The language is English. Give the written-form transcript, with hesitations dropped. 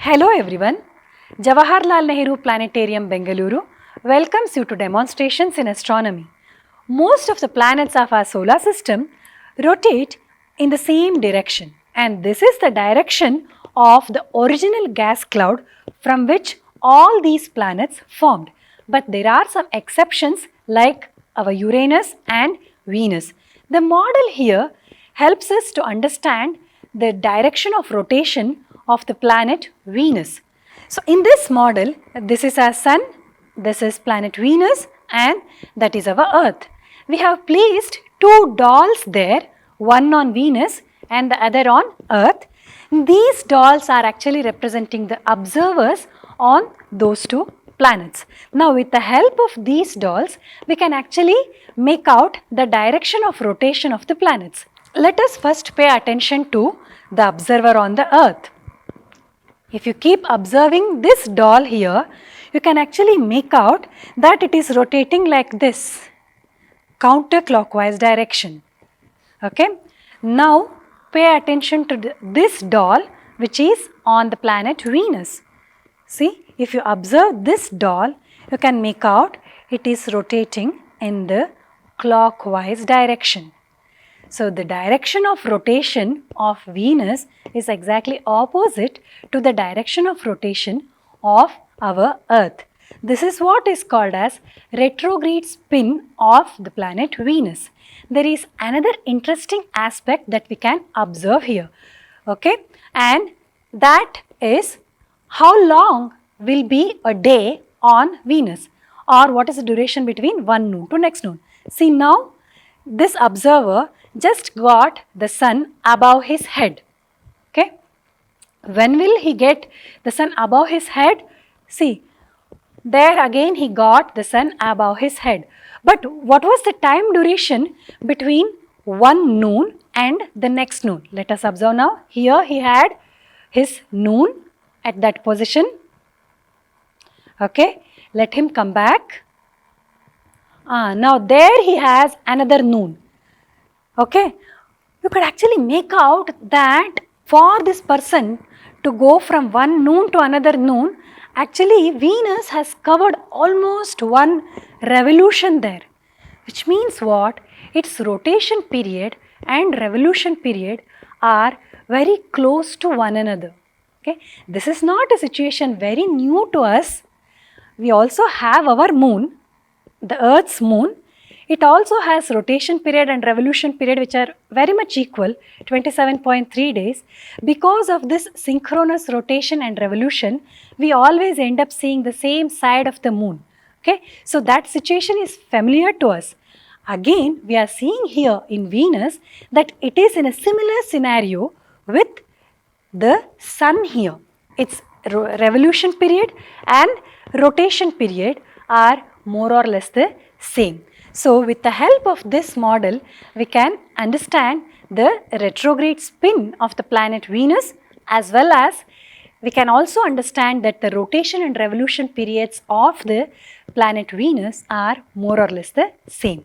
Hello everyone, Jawaharlal Nehru Planetarium Bengaluru welcomes you to demonstrations in astronomy. Most of the planets of our solar system rotate in the same direction, and this is the direction of the original gas cloud from which all these planets formed. But there are some exceptions like our Uranus and Venus. The model here helps us to understand the direction of rotation of the planet Venus. So in this model, this is our Sun, this is planet Venus, and that is our Earth. We have placed two dolls there, one on Venus and the other on Earth. These dolls are actually representing the observers on those two planets. Now with the help of these dolls, we can actually make out the direction of rotation of the planets. Let us first pay attention to the observer on the Earth. If you keep observing this doll here, you can actually make out that it is rotating like this, counterclockwise direction. Okay. Now pay attention to this doll which is on the planet Venus. See, if you observe this doll, you can make out it is rotating in the clockwise direction. So the direction of rotation of Venus is exactly opposite to the direction of rotation of our Earth. This is what is called as retrograde spin of the planet Venus. There is another interesting aspect that we can observe here. Okay, and that is how long will be a day on Venus, or what is the duration between one noon to next noon. See, now this observer just got the sun above his head. Okay. When will he get the sun above his head? See, there again he got the sun above his head. But what was the time duration between one noon and the next noon? Let us observe now. Here he had his noon at that position. Okay. Let him come back. Now there he has another noon. Okay, you could actually make out that for this person to go from one noon to another noon, actually Venus has covered almost one revolution there. Which means what? Its rotation period and revolution period are very close to one another. Okay, this is not a situation very new to us. We also have our moon, the Earth's moon. It also has rotation period and revolution period which are very much equal, 27.3 days. Because of this synchronous rotation and revolution, we always end up seeing the same side of the moon. Okay, so that situation is familiar to us. Again, we are seeing here in Venus that it is in a similar scenario with the sun here. Its revolution period and rotation period are more or less the same. So with the help of this model, we can understand the retrograde spin of the planet Venus, as well as we can also understand that the rotation and revolution periods of the planet Venus are more or less the same.